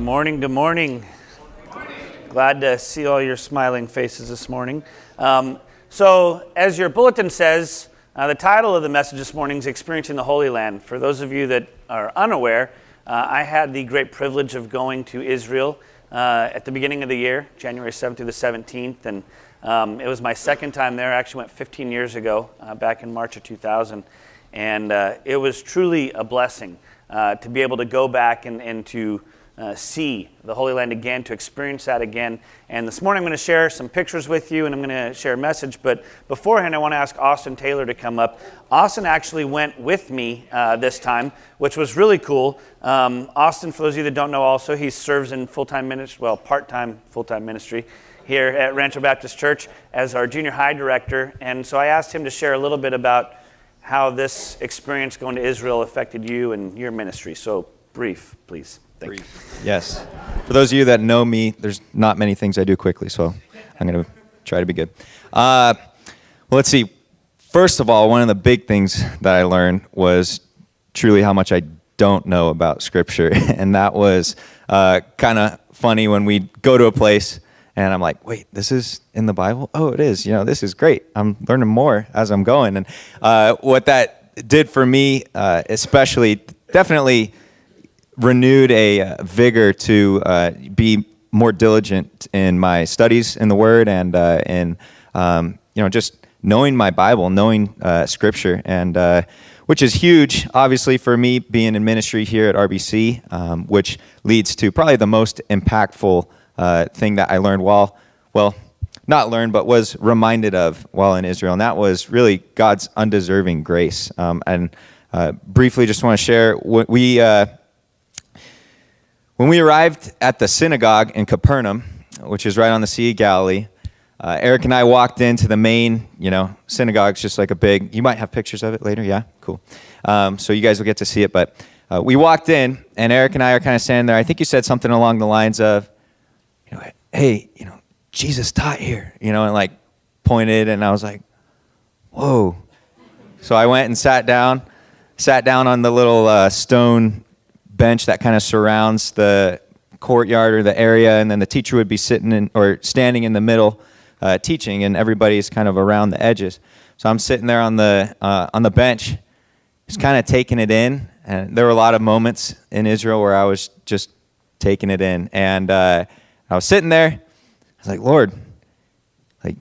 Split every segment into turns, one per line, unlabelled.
morning, good morning. Glad to see all your smiling faces this morning. So, as your bulletin says, the title of the message this morning is Experiencing the Holy Land. For those of you that are unaware, I had the great privilege of going to Israel at the beginning of the year, January 7th through the 17th, and it was my second time there. I actually went 15 years ago, back in March of 2000, and it was truly a blessing to be able to go back and to see the Holy Land again, to experience that again. And this morning I'm going to share some pictures with you, and I'm going to share a message. But beforehand, I want to ask Austin Taylor to come up. Austin actually went with me this time, which was really cool. Austin, for those of you that don't know also, he serves in full-time ministry, well, part-time full-time ministry here at Rancho Baptist Church as our junior high director. And so I asked him to share a little bit about how this experience going to Israel affected you and your ministry. So brief, please. Thank you.
Yes. For those of you that know me, there's not many things I do quickly, so I'm going to try to be good. Well, let's see. First of all, one of the big things that I learned was truly how much I don't know about Scripture, and that was kind of funny when we go to a place and I'm like, wait, this is in the Bible? Oh, it is. This is great. I'm learning more as I'm going. And what that did for me, especially, definitely renewed a vigor to be more diligent in my studies in the Word and in just knowing my Bible, knowing Scripture, and which is huge, obviously, for me being in ministry here at RBC, which leads to probably the most impactful thing that I learned not learned, but was reminded of while in Israel, and that was really God's undeserving grace. And briefly, just want to share what when we arrived at the synagogue in Capernaum, which is right on the Sea of Galilee. Erik and I walked into the main, synagogue's just like a big. You might have pictures of it later, yeah, cool. So you guys will get to see it, but we walked in, and Erik and I are kind of standing there. I think you said something along the lines of, hey, Jesus taught here, and like pointed, and I was like, whoa. So I went and sat down on the little stone bench that kind of surrounds the courtyard or the area, and then the teacher would be standing in the middle teaching, and everybody's kind of around the edges. So I'm sitting there on the bench, just kind of taking it in, and there were a lot of moments in Israel where I was just taking it in, and I was sitting there. I was like, Lord, like,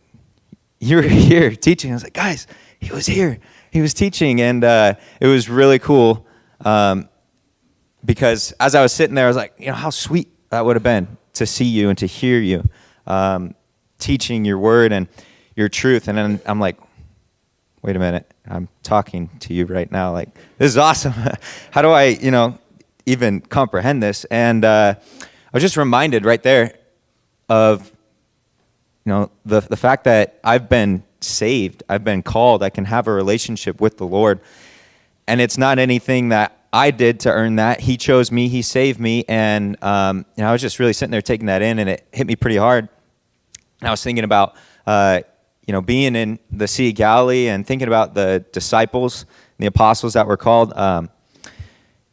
you were here teaching. I was like, guys, he was here. He was teaching, and it was really cool because as I was sitting there, I was like, how sweet that would have been to see you and to hear you teaching your word and your truth. And then I'm like, wait a minute, I'm talking to you right now. Like, this is awesome. How do I, even comprehend this? And I was just reminded right there of, the fact that I've been saved, I've been called, I can have a relationship with the Lord. And it's not anything that I did to earn that. He chose me, He saved me. And I was just really sitting there taking that in, and it hit me pretty hard. And I was thinking about, being in the Sea of Galilee and thinking about the disciples, the apostles that were called.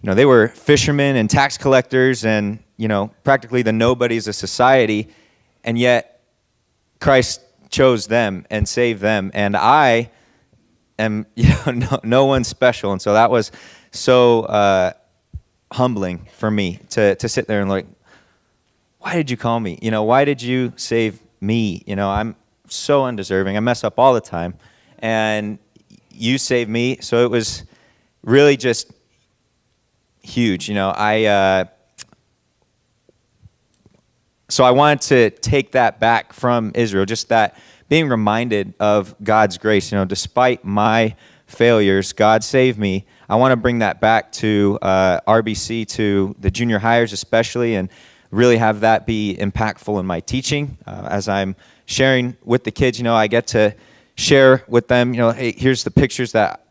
They were fishermen and tax collectors and, practically the nobodies of society. And yet Christ chose them and saved them. And I am, no one special. And so that was so humbling for me to sit there and like, why did you call me? Why did you save me? I'm so undeserving. I mess up all the time. And you saved me. So it was really just huge. So I wanted to take that back from Israel, just that being reminded of God's grace. Despite my failures, God saved me. I want to bring that back to RBC, to the junior hires especially, and really have that be impactful in my teaching. As I'm sharing with the kids, I get to share with them, hey, here's the pictures that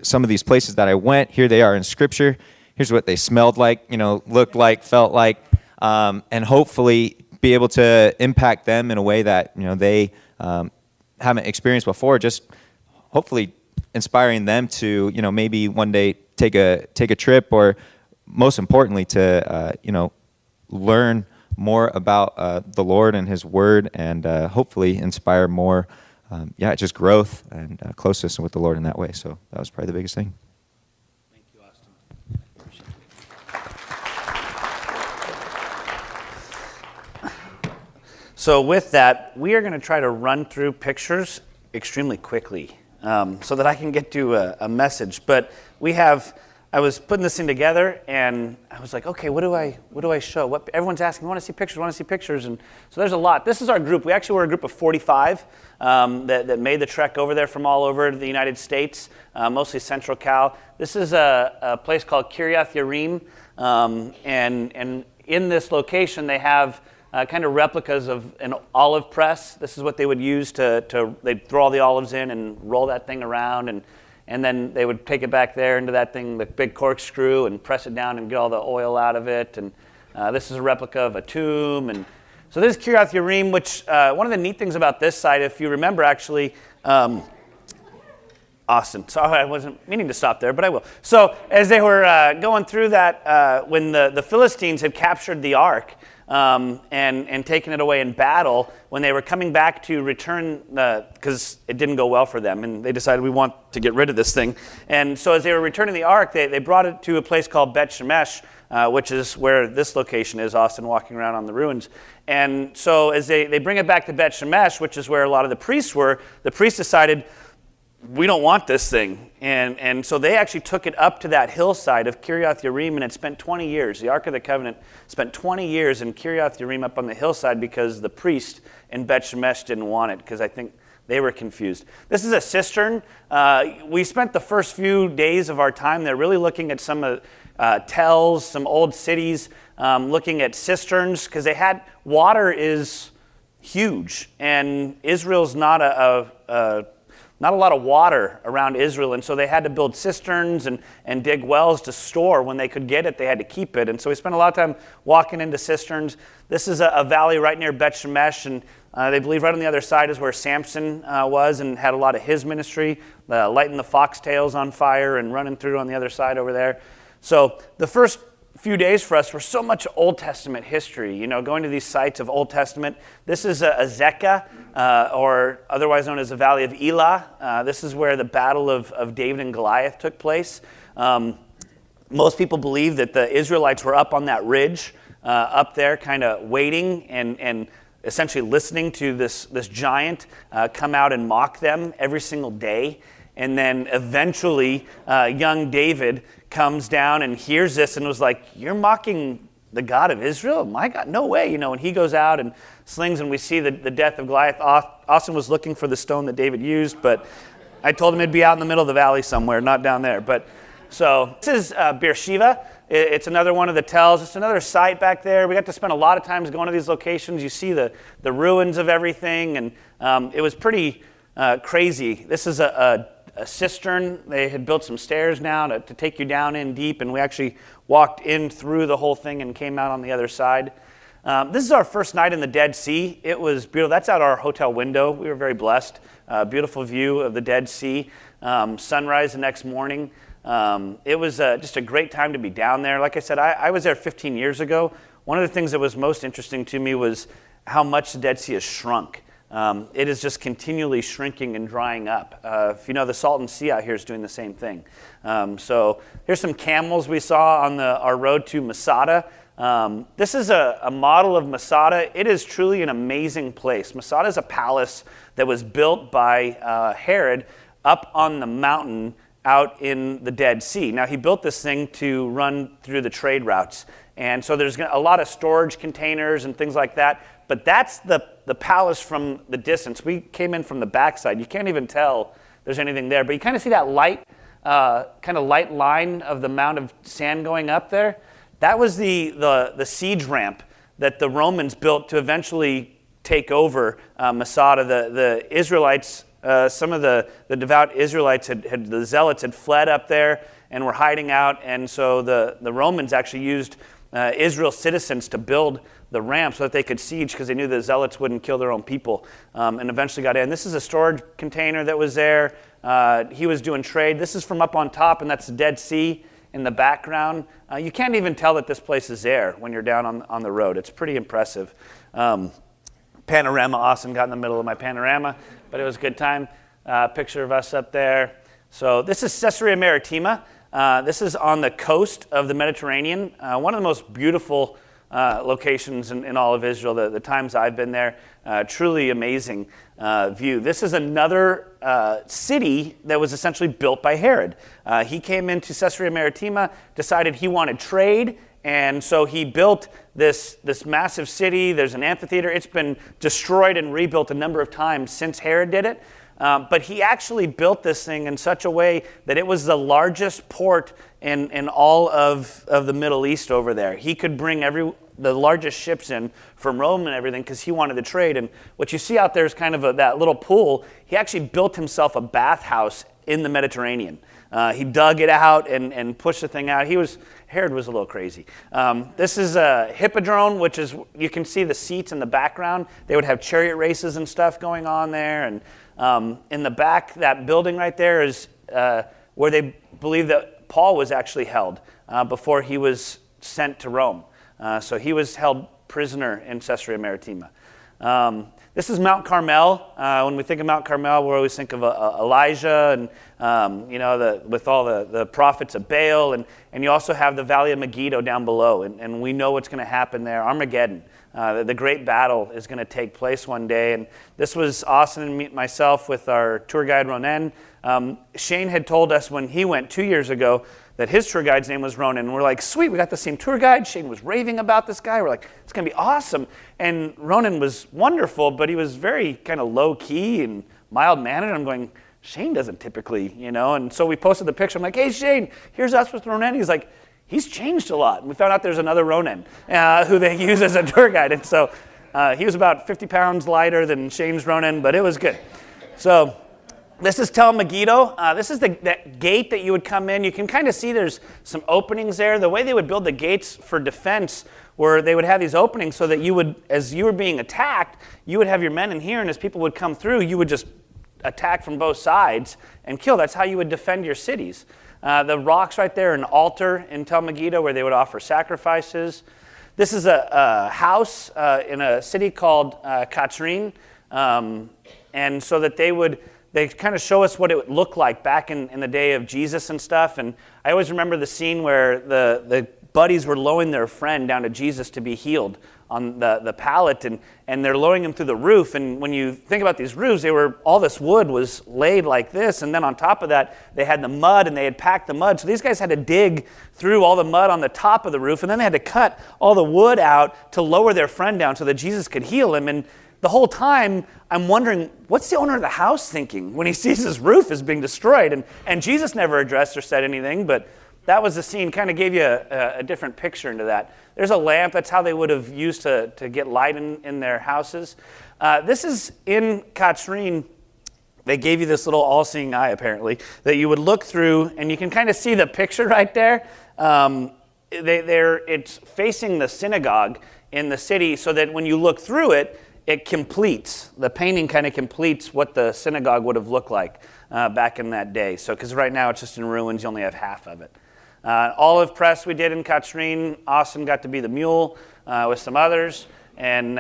some of these places that I went. Here they are in Scripture. Here's what they smelled like, looked like, felt like. And hopefully be able to impact them in a way that they haven't experienced before. Just hopefully inspiring them to maybe one day take a trip, or most importantly to learn more about the Lord and His Word, and hopefully inspire more, just growth and closeness with the Lord in that way. So that was probably the biggest thing.
Thank you, Austin. So with that, we are going to try to run through pictures extremely quickly so that I can get to a message. But I was putting this thing together, and I was like, okay, what do I show? Everyone's asking, want to see pictures, and so there's a lot. This is our group. We actually were a group of 45 that made the trek over there from all over the United States, mostly Central Cal. This is a place called Kiryat Yearim, and in this location they have kind of replicas of an olive press. This is what they would use they'd throw all the olives in and roll that thing around, and then they would take it back there into that thing, the big corkscrew, and press it down and get all the oil out of it. And this is a replica of a tomb. And so this is Kiryat Yearim, which one of the neat things about this site, if you remember actually, Austin. Sorry, I wasn't meaning to stop there, but I will. So as they were going through that, when the Philistines had captured the ark, and taken it away in battle, when they were coming back to return, because it didn't go well for them, and they decided we want to get rid of this thing. And so as they were returning the ark, they brought it to a place called Bet Shemesh, which is where this location is, Austin walking around on the ruins. And so as they bring it back to Bet Shemesh, which is where a lot of the priests were, the priests decided, we don't want this thing. And so they actually took it up to that hillside of Kiryat Yearim, and it spent 20 years. The Ark of the Covenant spent 20 years in Kiryat Yearim up on the hillside because the priest in Bet Shemesh didn't want it, because I think they were confused. This is a cistern. We spent the first few days of our time there really looking at some tells, some old cities, looking at cisterns, because they had, water is huge, and Israel's not not a lot of water around Israel, and so they had to build cisterns and dig wells to store. When they could get it, they had to keep it. And so we spent a lot of time walking into cisterns. This is a valley right near Bet Shemesh, and they believe right on the other side is where Samson was and had a lot of his ministry, lighting the foxtails on fire and running through on the other side over there. So the first few days for us were so much Old Testament history, going to these sites of Old Testament. This is Azekah, or otherwise known as the Valley of Elah. This is where the battle of David and Goliath took place. Most people believe that the Israelites were up on that ridge, up there kind of waiting and essentially listening to this giant come out and mock them every single day. And then eventually young David comes down and hears this and was like, you're mocking the God of Israel? My God, no way. And he goes out and slings, and we see the death of Goliath. Austin was looking for the stone that David used, but I told him it'd be out in the middle of the valley somewhere, not down there. But so this is Beersheba. It's another one of the tells. It's another site back there. We got to spend a lot of times going to these locations. You see the ruins of everything, and it was pretty crazy. This is a cistern. They had built some stairs now to take you down in deep, and we actually walked in through the whole thing and came out on the other side. This is our first night in the Dead Sea. It was beautiful. That's out our hotel window. We were very blessed. Beautiful view of the Dead Sea. Sunrise the next morning. It was just a great time to be down there. Like I said, I was there 15 years ago. One of the things that was most interesting to me was how much the Dead Sea has shrunk. It is just continually shrinking and drying up. If you know, the Salton Sea out here is doing the same thing. So here's some camels we saw on our road to Masada. This is a model of Masada. It is truly an amazing place. Masada is a palace that was built by Herod up on the mountain out in the Dead Sea. Now, he built this thing to run through the trade routes. And so there's a lot of storage containers and things like that. But that's the palace from the distance. We came in from the backside. You can't even tell there's anything there. But you kind of see that light line of the amount of sand going up there. That was the siege ramp that the Romans built to eventually take over Masada. The Israelites, some of the devout Israelites, the zealots had fled up there and were hiding out. And so the Romans actually used Israel's citizens to build the ramp so that they could siege, because they knew the zealots wouldn't kill their own people, and eventually got in. This is a storage container that was there. He was doing trade. This is from up on top, and that's the Dead Sea. in the background. You can't even tell that this place is there when you're down on the road. It's pretty impressive. Panorama, Austin got in the middle of my panorama, but it was a good time. Picture of us up there. So this is Caesarea Maritima. This is on the coast of the Mediterranean, one of the most beautiful locations in all of Israel. The times I've been there, truly amazing view. This is another city that was essentially built by Herod. He came into Caesarea Maritima, decided he wanted trade, and so he built this massive city. There's an amphitheater. It's been destroyed and rebuilt a number of times since Herod did it. But he actually built this thing in such a way that it was the largest port in all of the Middle East over there. He could bring the largest ships in from Rome and everything because he wanted to trade. And what you see out there is kind of that little pool. He actually built himself a bathhouse in the Mediterranean. He dug it out and pushed the thing out. Herod was a little crazy. This is a hippodrome, which is, you can see the seats in the background. They would have chariot races and stuff going on there. And in the back, that building right there is where they believe that Paul was actually held before he was sent to Rome. So he was held prisoner in Caesarea Maritima. This is Mount Carmel. When we think of Mount Carmel, we always think of Elijah and with all the prophets of Baal, and you also have the Valley of Megiddo down below, and we know what's going to happen there. Armageddon. The great battle is going to take place one day. And this was Austin and myself with our tour guide, Ronen. Shane had told us when he went 2 years ago that his tour guide's name was Ronen. And we're like, sweet, we got the same tour guide. Shane was raving about this guy. We're like, it's going to be awesome. And Ronen was wonderful, but he was very kind of low-key and mild-mannered. I'm going, Shane doesn't typically, And so we posted the picture. I'm like, hey, Shane, here's us with Ronen. He's like, he's changed a lot. And we found out there's another Ronen who they use as a tour guide. And so he was about 50 pounds lighter than Shane's Ronen, but it was good. So this is Tel Megiddo. This is that gate that you would come in. You can kind of see there's some openings there. The way they would build the gates for defense were they would have these openings so that you would, as you were being attacked, you would have your men in here, and as people would come through, you would just attack from both sides and kill. That's how you would defend your cities. The rocks right there, an altar in Tel Megiddo where they would offer sacrifices. This is a house in a city called Katsrin, and so that they kind of show us what it would look like back in the day of Jesus and stuff. And I always remember the scene where the buddies were lowering their friend down to Jesus to be healed on the pallet, and they're lowering him through the roof. And when you think about these roofs, all this wood was laid like this, and then on top of that, they had the mud, and they had packed the mud. So these guys had to dig through all the mud on the top of the roof, and then they had to cut all the wood out to lower their friend down so that Jesus could heal him. And the whole time, I'm wondering, what's the owner of the house thinking when he sees his roof is being destroyed? And Jesus never addressed or said anything, but that was the scene, kind of gave you a different picture into that. There's a lamp. That's how they would have used to get light in their houses. This is in Katsrin. They gave you this little all-seeing eye, apparently, that you would look through, and you can kind of see the picture right there. It's facing the synagogue in the city so that when you look through it, it completes. The painting kind of completes what the synagogue would have looked like back in that day. So, because right now it's just in ruins, you only have half of it. Olive press we did in Katsrin. Austin got to be the mule with some others, and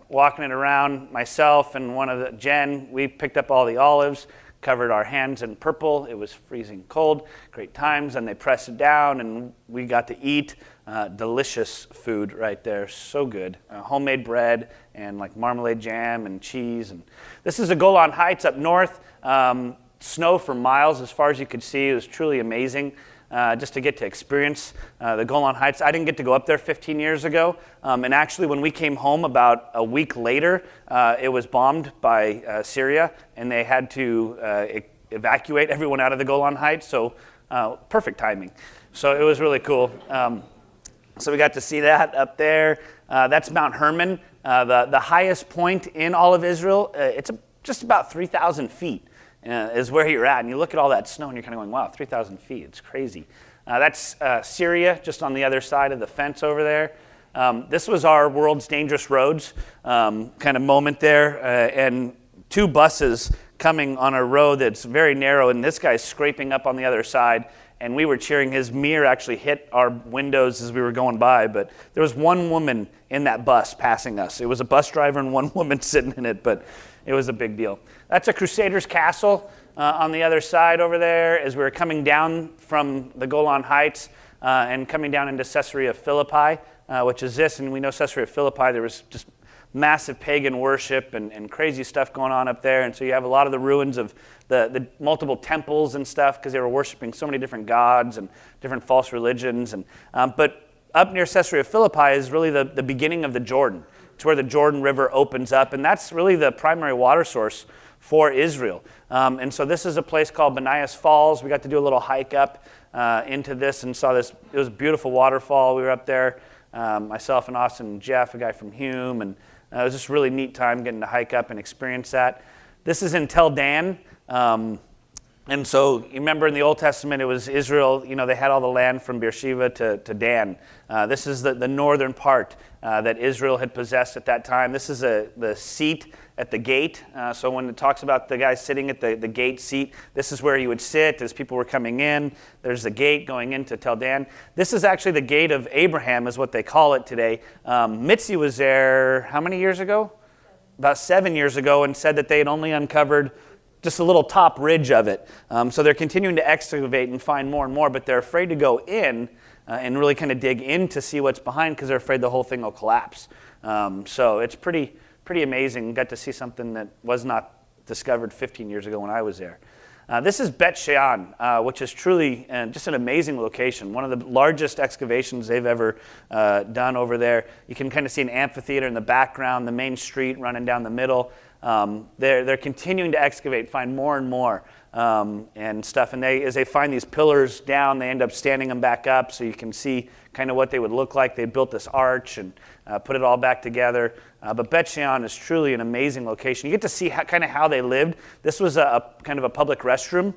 walking it around, myself and Jen, we picked up all the olives, covered our hands in purple. It was freezing cold, great times, and they pressed it down, and we got to eat delicious food right there, so good. Homemade bread and like marmalade jam and cheese. And this is the Golan Heights up north. Snow for miles as far as you could see. It was truly amazing. Just to get to experience the Golan Heights. I didn't get to go up there 15 years ago, and actually when we came home about a week later, it was bombed by Syria, and they had to evacuate everyone out of the Golan Heights, so perfect timing. So it was really cool. So we got to see that up there. That's Mount Hermon, the highest point in all of Israel. It's just about 3,000 feet. Is where you're at, and you look at all that snow, and you're kind of going, wow, 3,000 feet, it's crazy. That's Syria, just on the other side of the fence over there. This was our World's Dangerous Roads kind of moment there, and two buses coming on a road that's very narrow, and this guy's scraping up on the other side, and we were cheering. His mirror actually hit our windows as we were going by, but there was one woman in that bus passing us. It was a bus driver and one woman sitting in it, but it was a big deal. That's a Crusaders castle on the other side over there as we were coming down from the Golan Heights and coming down into Caesarea Philippi, which is this. And we know Caesarea Philippi, there was just massive pagan worship and crazy stuff going on up there. And so you have a lot of the ruins of the multiple temples and stuff because they were worshiping so many different gods and different false religions. And but up near Caesarea Philippi is really the beginning of the Jordan. It's where the Jordan River opens up, and that's really the primary water source for Israel. And so this is a place called Banias Falls. We got to do a little hike up into this and saw this. It was a beautiful waterfall. We were up there, myself and Austin and Jeff, a guy from Hume, and it was just a really neat time getting to hike up and experience that. This is in Tel Dan. And so you remember in the Old Testament, it was Israel, they had all the land from Beersheba to Dan. This is the northern part that Israel had possessed at that time. This is the seat at the gate. So when it talks about the guy sitting at the gate seat, this is where you would sit as people were coming in. There's the gate going into Tel Dan. This is actually the gate of Abraham is what they call it today. Mitzi was there how many years ago? About 7 years ago, and said that they had only uncovered just a little top ridge of it. So they're continuing to excavate and find more and more, but they're afraid to go in and really kind of dig in to see what's behind because they're afraid the whole thing will collapse. So it's pretty amazing. Got to see something that was not discovered 15 years ago when I was there. This is Bet Shean, which is truly just an amazing location. One of the largest excavations they've ever done over there. You can kind of see an amphitheater in the background, the main street running down the middle. They're continuing to excavate, find more and more and stuff. And as they find these pillars down, they end up standing them back up so you can see kind of what they would look like. They built this arch and put it all back together. But Bet Shean is truly an amazing location. You get to see kind of how they lived. This was a kind of a public restroom.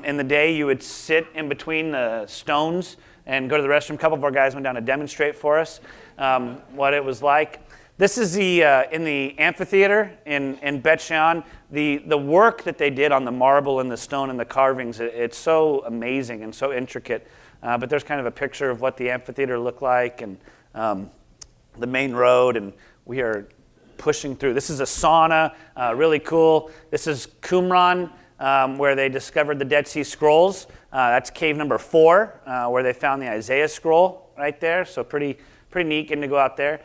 In the day, you would sit in between the stones and go to the restroom. A couple of our guys went down to demonstrate for us what it was like. This is in the amphitheater in Bet Shean. The work that they did on the marble and the stone and the carvings, it's so amazing and so intricate. But there's kind of a picture of what the amphitheater looked like and the main road, and we are pushing through. This is a sauna, really cool. This is Qumran, where they discovered the Dead Sea Scrolls. That's cave number 4, where they found the Isaiah scroll right there. So pretty neat getting to go out there.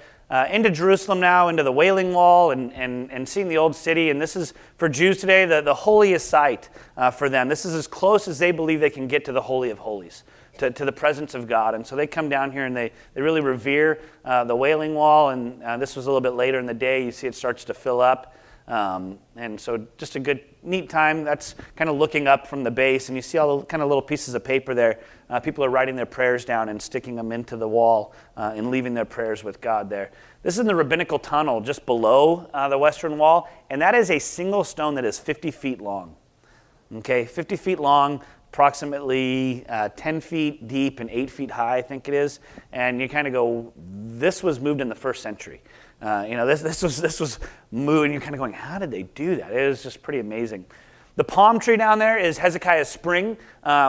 Into Jerusalem now, into the Wailing Wall and seeing the old city. And this is, for Jews today, the holiest site for them. This is as close as they believe they can get to the Holy of Holies, to the presence of God. And so they come down here and they really revere the Wailing Wall. And this was a little bit later in the day. You see it starts to fill up. And so just a good, neat time. That's kind of looking up from the base, and you see all the kind of little pieces of paper there. People are writing their prayers down and sticking them into the wall and leaving their prayers with God there. This is in the rabbinical tunnel just below the western wall, and that is a single stone that is 50 feet long. Okay, 50 feet long, approximately 10 feet deep and 8 feet high, I think it is. And you kind of go, this was moved in the 1st century. This was moved, and you're kind of going, how did they do that? It was just pretty amazing. The palm tree down there is Hezekiah's spring,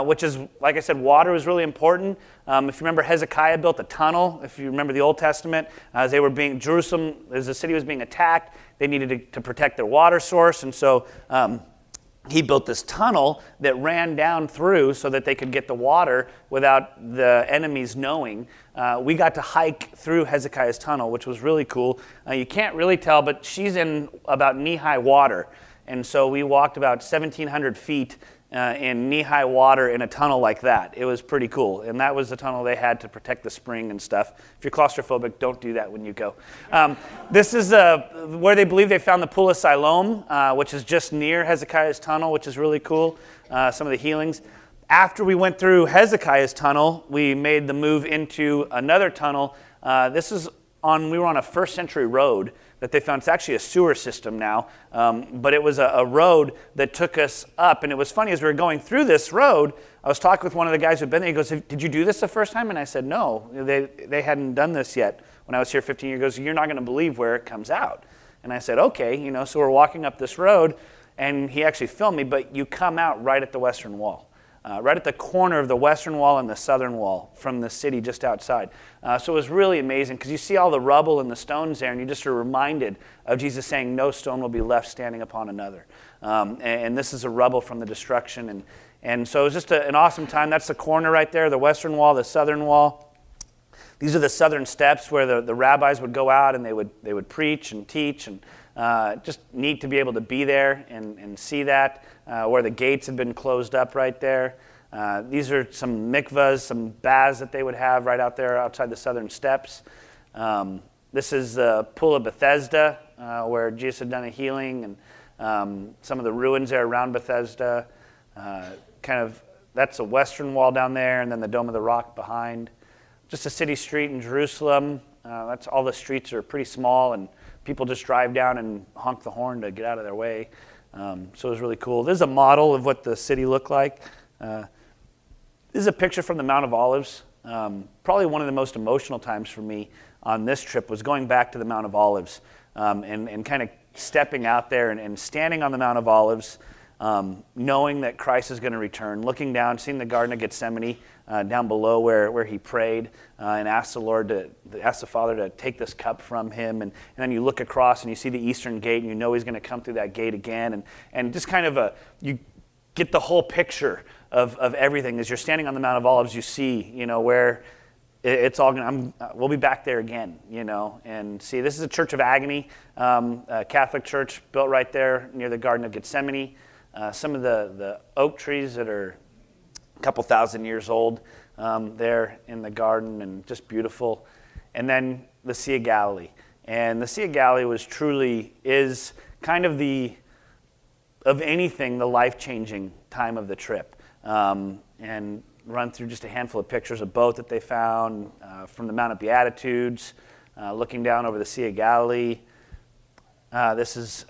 which is, like I said, water was really important. If you remember, Hezekiah built a tunnel. If you remember the Old Testament, as Jerusalem, as the city was being attacked, they needed to protect their water source, and so he built this tunnel that ran down through so that they could get the water without the enemies knowing. We got to hike through Hezekiah's tunnel, which was really cool. You can't really tell, but she's in about knee-high water. And so we walked about 1,700 feet in knee-high water in a tunnel like that. It was pretty cool. And that was the tunnel they had to protect the spring and stuff. If you're claustrophobic, don't do that when you go. This is where they believe they found the Pool of Siloam, which is just near Hezekiah's tunnel, which is really cool. Some of the healings. After we went through Hezekiah's tunnel, we made the move into another tunnel. We were on a 1st century road that they found. It's actually a sewer system now, but it was a road that took us up. And it was funny, as we were going through this road, I was talking with one of the guys who'd been there. He goes, did you do this the first time? And I said, no, they hadn't done this yet. When I was here 15 years ago, he goes, you're not going to believe where it comes out. And I said, okay, so we're walking up this road, and he actually filmed me, but you come out right at the western wall. right at the corner of the western wall and the southern wall from the city just outside. So it was really amazing because you see all the rubble and the stones there, and you just are reminded of Jesus saying, no stone will be left standing upon another. And this is a rubble from the destruction. And so it was just an awesome time. That's the corner right there, the western wall, the southern wall. These are the southern steps where the rabbis would go out and they would preach and teach, and just neat to be able to be there and see that, where the gates had been closed up right there. These are some mikvahs, some baths that they would have right out there outside the southern steps. This is the Pool of Bethesda, where Jesus had done a healing, and some of the ruins there around Bethesda. That's the western wall down there, and then the Dome of the Rock behind. Just a city street in Jerusalem. That's all the streets are pretty small, and people just drive down and honk the horn to get out of their way. So it was really cool. This is a model of what the city looked like. This is a picture from the Mount of Olives. Probably one of the most emotional times for me on this trip was going back to the Mount of Olives, and kind of stepping out there and standing on the Mount of Olives, knowing that Christ is going to return, looking down, seeing the Garden of Gethsemane down below where he prayed, and asked the Father to take this cup from him, and then you look across and you see the eastern gate, and you know he's going to come through that gate again, and just kind of you get the whole picture of everything. As you're standing on the Mount of Olives, you see, where it's all going to, we'll be back there again, and see, this is a church of agony, a Catholic church built right there near the Garden of Gethsemane. Some of the oak trees that are a couple thousand years old there in the garden, and just beautiful. And then the Sea of Galilee. And the Sea of Galilee is kind of of anything, the life-changing time of the trip. And run through just a handful of pictures, a boat that they found from the Mount of Beatitudes, looking down over the Sea of Galilee. This is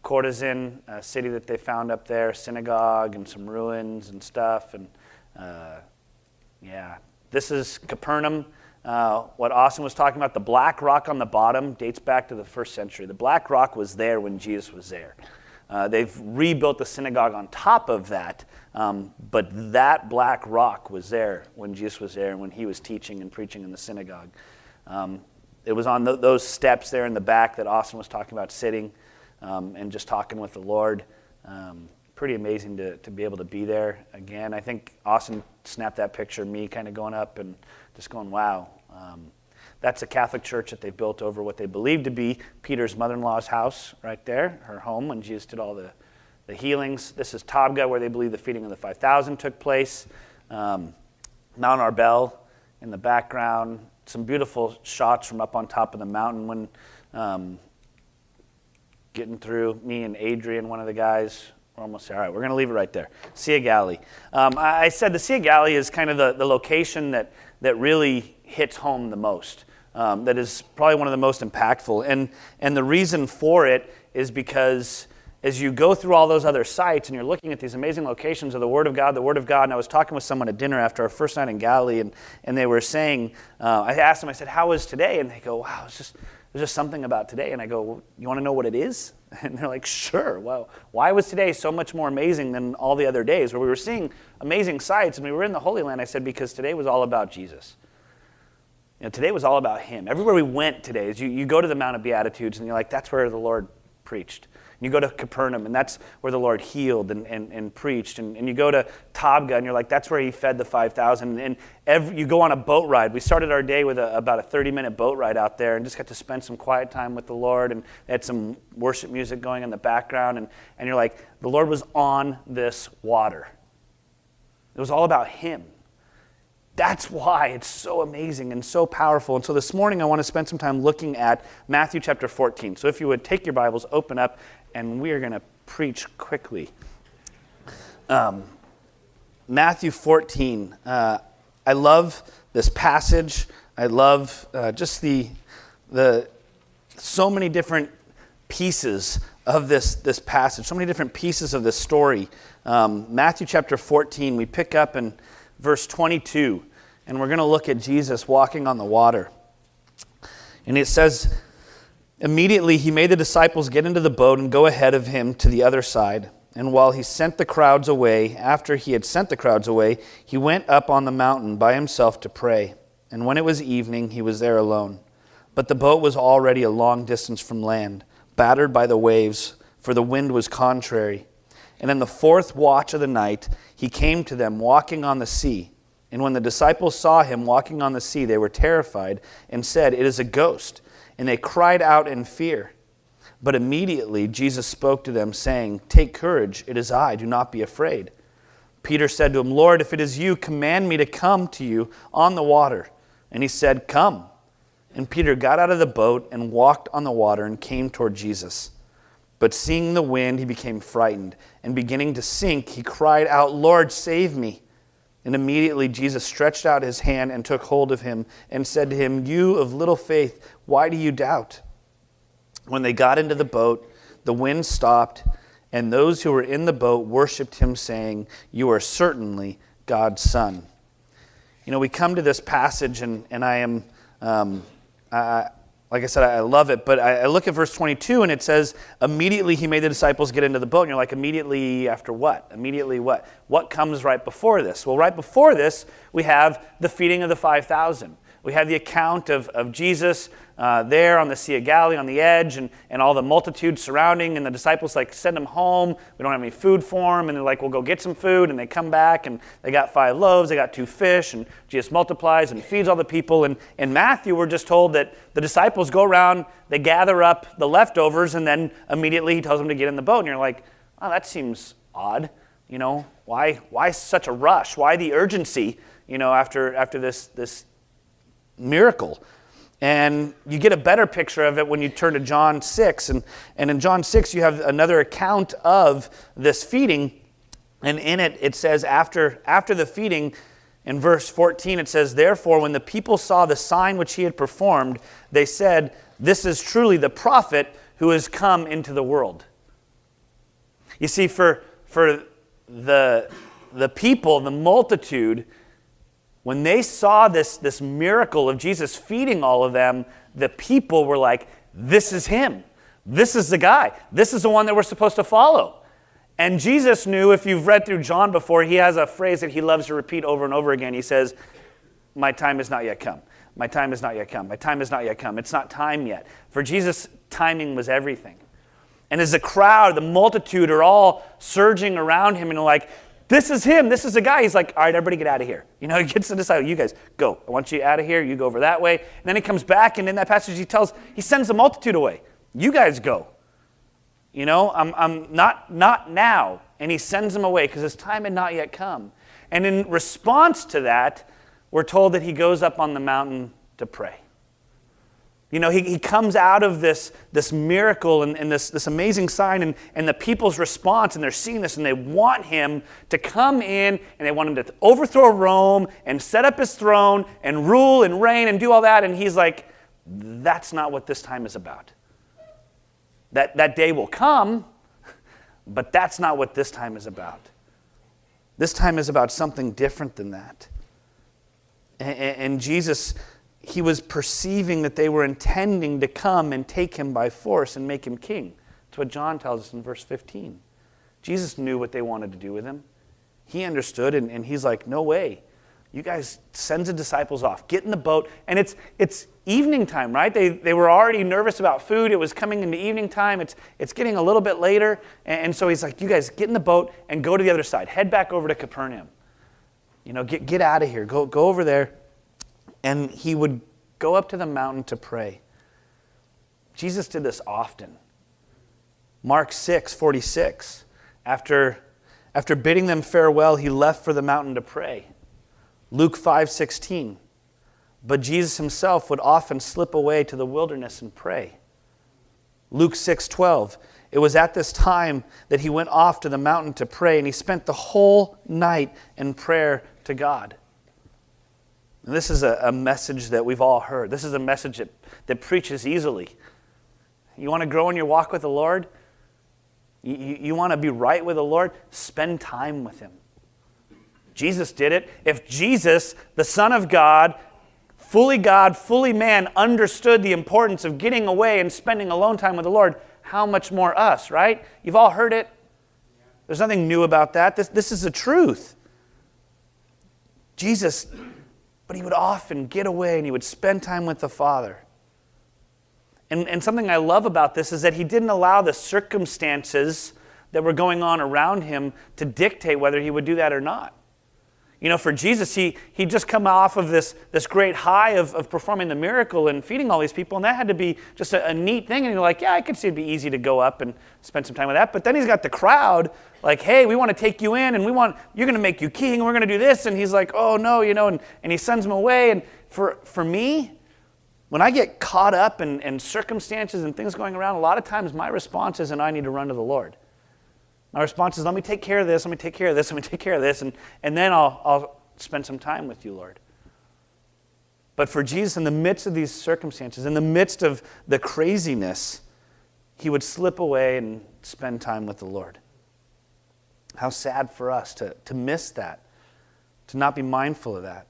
Chorazin, a city that they found up there, synagogue and some ruins and stuff. And this is Capernaum. What Austin was talking about, the black rock on the bottom dates back to the 1st century. The black rock was there when Jesus was there. They've rebuilt the synagogue on top of that, but that black rock was there when Jesus was there and when he was teaching and preaching in the synagogue. It was on those steps there in the back that Austin was talking about sitting and just talking with the Lord. Pretty amazing to be able to be there again. I think Austin snapped that picture of me kind of going up and just going, wow. That's a Catholic church that they built over what they believe to be Peter's mother-in-law's house right there, her home, when Jesus did all the healings. This is Tabgha, where they believe the feeding of the 5,000 took place. Mount Arbel in the background. Some beautiful shots from up on top of the mountain when getting through. Me and Adrian, one of the guys, we're almost there. All right, we're going to leave it right there. Sea of Galilee. I said the Sea of Galilee is kind of the location that really hits home the most. That is probably one of the most impactful. And the reason for it is because as you go through all those other sites and you're looking at these amazing locations of the Word of God, and I was talking with someone at dinner after our first night in Galilee, and they were saying, I asked them, I said, how was today? And they go, wow, there's just something about today. And I go, well, you want to know what it is? And they're like, sure. Well, why was today so much more amazing than all the other days where we were seeing amazing sights and we were in the Holy Land? I said, because today was all about Jesus. Today was all about him. Everywhere we went today, is you go to the Mount of Beatitudes and you're like, that's where the Lord preached. And you go to Capernaum and that's where the Lord healed and preached. And you go to Tabgha and you're like, that's where he fed the 5,000. And you go on a boat ride. We started our day with about a 30-minute boat ride out there and just got to spend some quiet time with the Lord. And they had some worship music going in the background. And you're like, the Lord was on this water. It was all about him. That's why it's so amazing and so powerful. And so this morning I want to spend some time looking at Matthew chapter 14. So if you would take your Bibles, open up, and we are going to preach quickly. Matthew 14. I love this passage. I love just the so many different pieces of this passage, so many different pieces of this story. Matthew chapter 14, we pick up in verse 22, and we're going to look at Jesus walking on the water. And it says, immediately he made the disciples get into the boat and go ahead of him to the other side, And while he sent the crowds away, after he had sent the crowds away, he went up on the mountain by himself to pray. And when it was evening, he was there alone. But the boat was already a long distance from land, battered by the waves, for the wind was contrary. And in the fourth watch of the night, he came to them walking on the sea. And when the disciples saw him walking on the sea, they were terrified and said, "It is a ghost." And they cried out in fear. But immediately Jesus spoke to them, saying, "Take courage, it is I, do not be afraid." Peter said to him, "Lord, if it is you, command me to come to you on the water." And he said, "Come." And Peter got out of the boat and walked on the water and came toward Jesus. But seeing the wind, he became frightened, and beginning to sink, he cried out, "Lord, save me." And immediately Jesus stretched out his hand and took hold of him and said to him, "You of little faith, why do you doubt?" When they got into the boat, the wind stopped, and those who were in the boat worshipped him, saying, "You are certainly God's Son." You know, we come to this passage, and I am, like I said, I love it, but I look at verse 22, and it says, immediately he made the disciples get into the boat. And you're like, immediately after what? Immediately what? What comes right before this? Well, right before this, we have the feeding of the 5,000. We have the account of Jesus there on the Sea of Galilee on the edge and all the multitude surrounding, and the disciples send him home. We don't have any food for him, and they're like, "We'll go get some food," and they come back, and they got 5 loaves, they got 2 fish, and Jesus multiplies and feeds all the people. And in Matthew, we're just told that the disciples go around, they gather up the leftovers, and then immediately he tells them to get in the boat. And you're like, "Oh, that seems odd. You know, why such a rush? Why the urgency, after this miracle?" And you get a better picture of it when you turn to John 6. And in John 6, you have another account of this feeding. And in it, it says, after the feeding, in verse 14, it says, "Therefore, when the people saw the sign which he had performed, they said, 'This is truly the prophet who has come into the world.'" You see, for the people, the multitude, when they saw this miracle of Jesus feeding all of them, the people were like, "This is him. This is the guy. This is the one that we're supposed to follow." And Jesus knew, if you've read through John before, he has a phrase that he loves to repeat over and over again. He says, "My time has not yet come. My time has not yet come. My time has not yet come." It's not time yet. For Jesus, timing was everything. And as the crowd, the multitude are all surging around him and like, "This is him. This is the guy." He's like, "All right, everybody get out of here." He gets to decide, "You guys go. I want you out of here. You go over that way." And then he comes back, and in that passage he sends the multitude away. "You guys go. I'm not now." And he sends them away because his time had not yet come. And in response to that, we're told that he goes up on the mountain to pray. He comes out of this miracle and this amazing sign, and the people's response, and they're seeing this, and they want him to come in, and they want him to overthrow Rome and set up his throne and rule and reign and do all that. And he's like, "That's not what this time is about. That day will come, but that's not what this time is about. This time is about something different than that." And Jesus, he was perceiving that they were intending to come and take him by force and make him king. That's what John tells us in verse 15. Jesus knew what they wanted to do with him. He understood, and he's like, "No way. You guys," sends the disciples off. "Get in the boat." And it's evening time, right? They were already nervous about food. It was coming into evening time. It's getting a little bit later. And so he's like, "You guys get in the boat and go to the other side. Head back over to Capernaum. Get out of here. Go over there." And he would go up to the mountain to pray. Jesus did this often. Mark 6:46. After bidding them farewell, he left for the mountain to pray. Luke 5:16. But Jesus himself would often slip away to the wilderness and pray. Luke 6:12. It was at this time that he went off to the mountain to pray, and he spent the whole night in prayer to God. And this is a message that we've all heard. This is a message that preaches easily. You want to grow in your walk with the Lord? You want to be right with the Lord? Spend time with him. Jesus did it. If Jesus, the Son of God, fully man, understood the importance of getting away and spending alone time with the Lord, how much more us, right? You've all heard it. There's nothing new about that. This is the truth. Jesus, but he would often get away and he would spend time with the Father. And something I love about this is that he didn't allow the circumstances that were going on around him to dictate whether he would do that or not. You know, for Jesus, he'd just come off of this great high of performing the miracle and feeding all these people, and that had to be just a neat thing. And you're like, yeah, I could see it'd be easy to go up and spend some time with that. But then he's got the crowd like, hey, we want to take you in, and you're going to make you king, and we're going to do this. And he's like, oh, no, and he sends them away. And for me, when I get caught up in circumstances and things going around, a lot of times my response isn't, I need to run to the Lord. My response is, let me take care of this, let me take care of this, let me take care of this, and then I'll spend some time with you, Lord. But for Jesus, in the midst of these circumstances, in the midst of the craziness, he would slip away and spend time with the Lord. How sad for us to miss that, to not be mindful of that.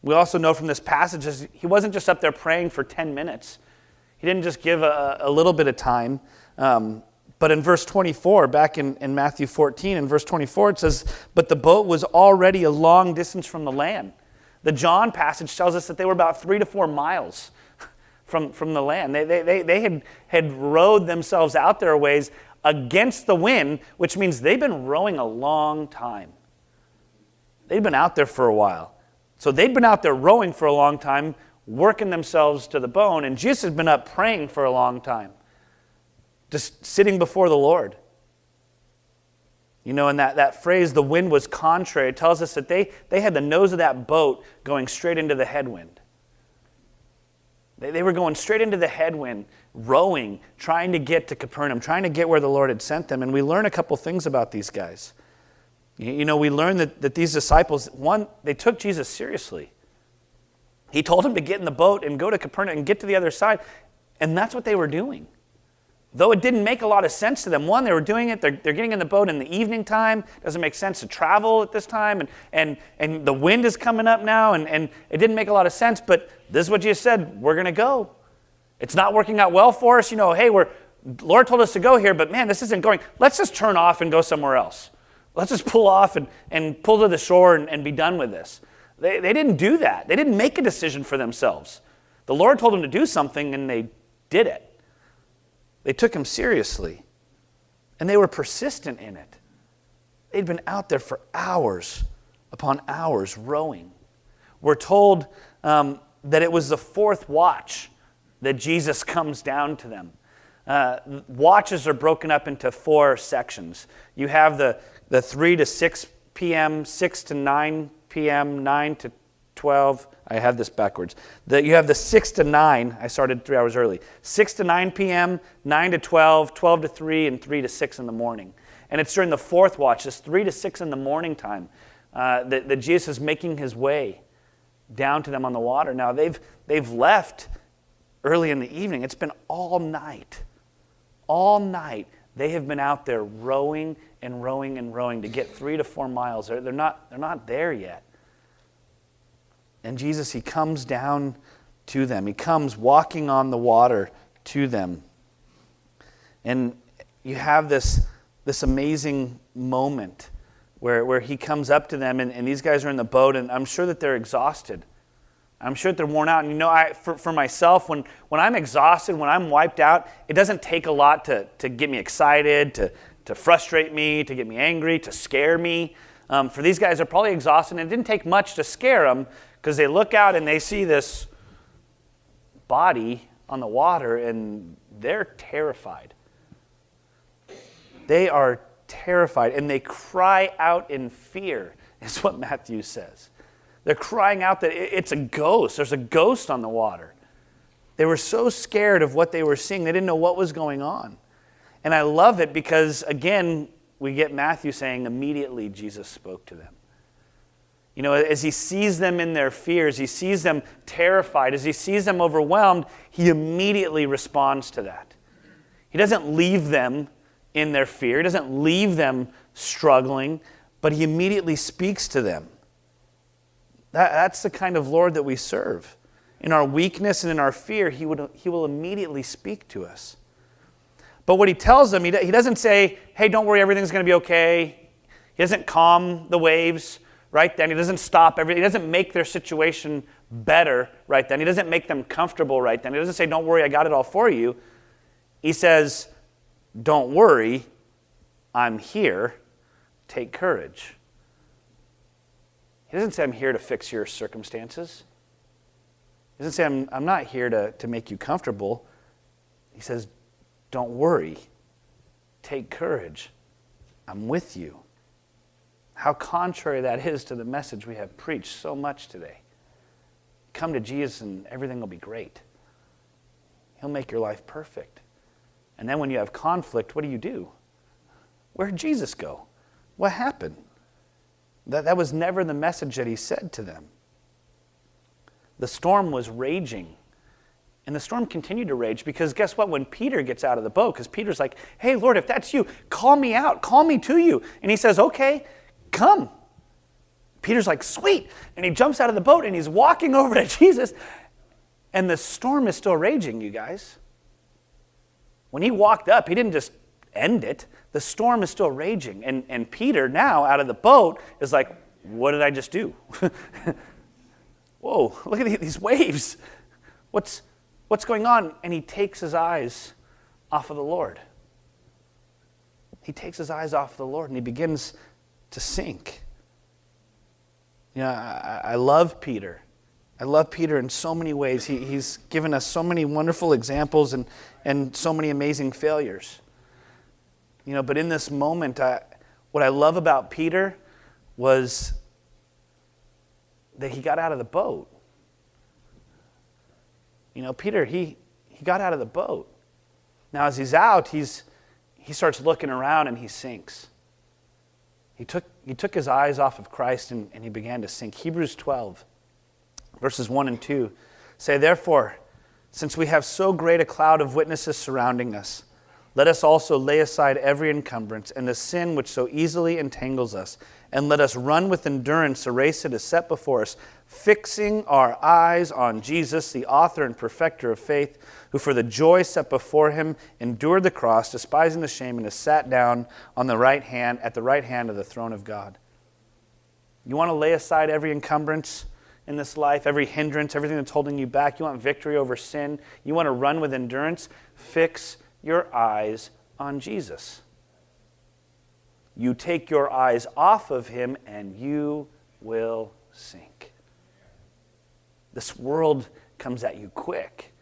We also know from this passage, he wasn't just up there praying for 10 minutes. He didn't just give a little bit of time. But in verse 24, back in Matthew 14, in verse 24, it says, but the boat was already a long distance from the land. The John passage tells us that they were about 3 to 4 miles from the land. They had rowed themselves out there a ways against the wind, which means they've been rowing a long time. They'd been out there for a while. So they'd been out there rowing for a long time, working themselves to the bone, and Jesus had been up praying for a long time. Just sitting before the Lord. You know, and that phrase, the wind was contrary, it tells us that they had the nose of that boat going straight into the headwind. They were going straight into the headwind, rowing, trying to get to Capernaum, trying to get where the Lord had sent them. And we learn a couple things about these guys. You know, we learn that these disciples, one, they took Jesus seriously. He told them to get in the boat and go to Capernaum and get to the other side. And that's what they were doing. Though it didn't make a lot of sense to them. One, they were doing it, they're getting in the boat in the evening time. It doesn't make sense to travel at this time. And the wind is coming up now, and it didn't make a lot of sense. But this is what Jesus said, we're going to go. It's not working out well for us. You know, hey, Lord told us to go here, but man, this isn't going. Let's just turn off and go somewhere else. Let's just pull off and pull to the shore and be done with this. They didn't do that. They didn't make a decision for themselves. The Lord told them to do something, and they did it. They took him seriously, and they were persistent in it. They'd been out there for hours upon hours rowing. We're told that it was the fourth watch that Jesus comes down to them. Watches are broken up into 4 sections. You have the 3 to 6 p.m., 6 to 9 p.m., 9 to 12. I had this backwards. You have the 6 to 9. I started 3 hours early. 6 to 9 p.m., 9 to 12, 12 to 3, and 3 to 6 in the morning. And it's during the fourth watch, this 3 to 6 in the morning time, that Jesus is making his way down to them on the water. Now, they've left early in the evening. It's been all night. All night, they have been out there rowing and rowing and rowing to get 3 to 4 miles. They're not there yet. And Jesus, he comes down to them. He comes walking on the water to them. And you have this amazing moment where he comes up to them, and these guys are in the boat, and I'm sure that they're exhausted. I'm sure that they're worn out. And you know, for myself, when I'm exhausted, when I'm wiped out, it doesn't take a lot to get me excited, to frustrate me, to get me angry, to scare me. For these guys, they're probably exhausted, and it didn't take much to scare them, because they look out and they see this body on the water, and they're terrified. They are terrified, and they cry out in fear, is what Matthew says. They're crying out that it's a ghost. There's a ghost on the water. They were so scared of what they were seeing, they didn't know what was going on. And I love it because, again, we get Matthew saying, immediately Jesus spoke to them. You know, as he sees them in their fears, he sees them terrified, as he sees them overwhelmed, he immediately responds to that. He doesn't leave them in their fear. He doesn't leave them struggling, but he immediately speaks to them. That's the kind of Lord that we serve. In our weakness and in our fear, he will immediately speak to us. But what he tells them, he doesn't say, hey, don't worry, everything's going to be okay. He doesn't calm the waves right then. He doesn't stop everything. He doesn't make their situation better right then. He doesn't make them comfortable right then. He doesn't say, don't worry, I got it all for you. He says, don't worry, I'm here. Take courage. He doesn't say, I'm here to fix your circumstances. He doesn't say, I'm not here to make you comfortable. He says, don't worry. Take courage. I'm with you. How contrary that is to the message we have preached so much today. Come to Jesus and everything will be great. He'll make your life perfect. And then when you have conflict, what do? Where'd Jesus go? What happened? That was never the message that he said to them. The storm was raging. And the storm continued to rage because guess what? When Peter gets out of the boat, because Peter's like, hey, Lord, if that's you, call me out. Call me to you. And he says, okay, come. Peter's like, sweet. And he jumps out of the boat and he's walking over to Jesus. And the storm is still raging, you guys. When he walked up, he didn't just end it. The storm is still raging. And Peter, now out of the boat, is like, what did I just do? Whoa, look at these waves. What's going on? And he takes his eyes off of the Lord. He takes his eyes off of the Lord and he begins to sink. You know, I love Peter. I love Peter in so many ways. He's given us so many wonderful examples and so many amazing failures. You know, but in this moment, what I love about Peter was that he got out of the boat. You know, Peter, he got out of the boat. Now, as he's out, he starts looking around and he sinks. He took his eyes off of Christ and he began to sink. Hebrews 12, verses 1 and 2 say, therefore, since we have so great a cloud of witnesses surrounding us, let us also lay aside every encumbrance and the sin which so easily entangles us, and let us run with endurance the race that is set before us, fixing our eyes on Jesus, the author and perfecter of faith, who for the joy set before him endured the cross, despising the shame, and has sat down on the right hand, at the right hand of the throne of God. You want to lay aside every encumbrance in this life, every hindrance, everything that's holding you back. You want victory over sin. You want to run with endurance. Fix your eyes on Jesus. You take your eyes off of him and you will sink. This world comes at you quick.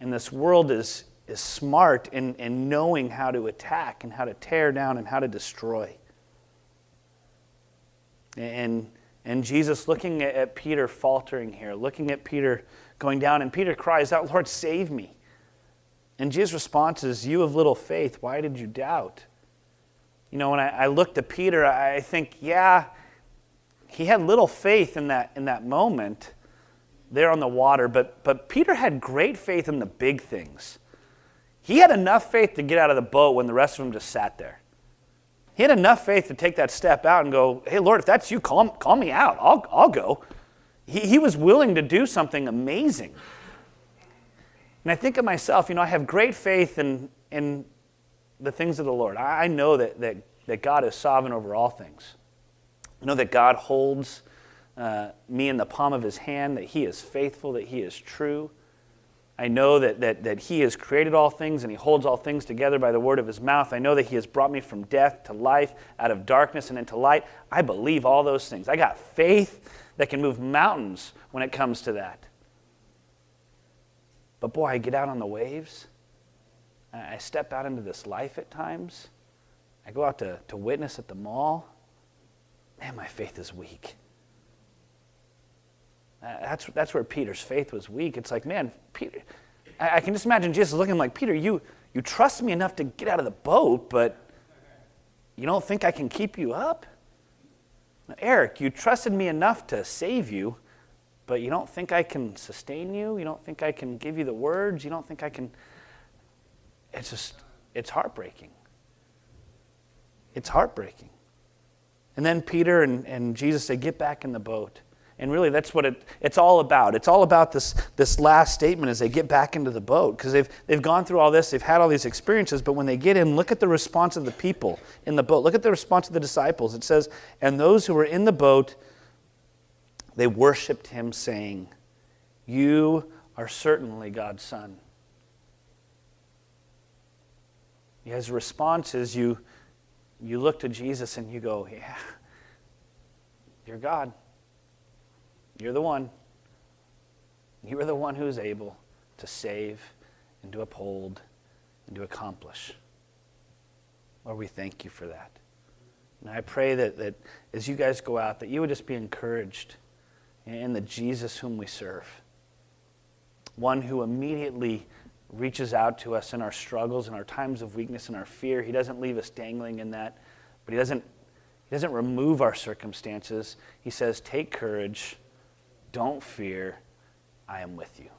And this world is smart in knowing how to attack and how to tear down and how to destroy. And Jesus looking at Peter faltering here, looking at Peter going down, and Peter cries out, Lord, save me. And Jesus' response is, you of little faith, why did you doubt? You know, when I looked at Peter, I think, yeah, he had little faith in that moment there on the water, but Peter had great faith in the big things. He had enough faith to get out of the boat when the rest of them just sat there. He had enough faith to take that step out and go, hey, Lord, if that's you, call me out. I'll go. He was willing to do something amazing. And I think of myself, you know, I have great faith in the things of the Lord. I know that God is sovereign over all things. I know that God holds me in the palm of his hand, that he is faithful, that he is true. I know that he has created all things and he holds all things together by the word of his mouth. I know that he has brought me from death to life, out of darkness and into light. I believe all those things. I got faith that can move mountains when it comes to that. But boy, I get out on the waves. I step out into this life at times. I go out to witness at the mall. Man, my faith is weak. That's where Peter's faith was weak. It's like, man, Peter, I can just imagine Jesus looking like, Peter, you trust me enough to get out of the boat, but you don't think I can keep you up? Erik, you trusted me enough to save you, but you don't think I can sustain you? You don't think I can give you the words? You don't think I can... It's heartbreaking. It's heartbreaking. And then Peter and Jesus say, get back in the boat. And really, that's what it's all about. It's all about this last statement as they get back into the boat, because they've gone through all this, they've had all these experiences, but when they get in, look at the response of the people in the boat. Look at the response of the disciples. It says, and those who were in the boat, they worshiped him, saying, "You are certainly God's Son." His response is you look to Jesus and you go, yeah, you're God. You're the one. You are the one who is able to save and to uphold and to accomplish. Lord, we thank you for that. And I pray that as you guys go out, that you would just be encouraged in the Jesus whom we serve. One who immediately reaches out to us in our struggles, in our times of weakness, in our fear. He doesn't leave us dangling in that, but he doesn't remove our circumstances. He says, take courage, don't fear, I am with you.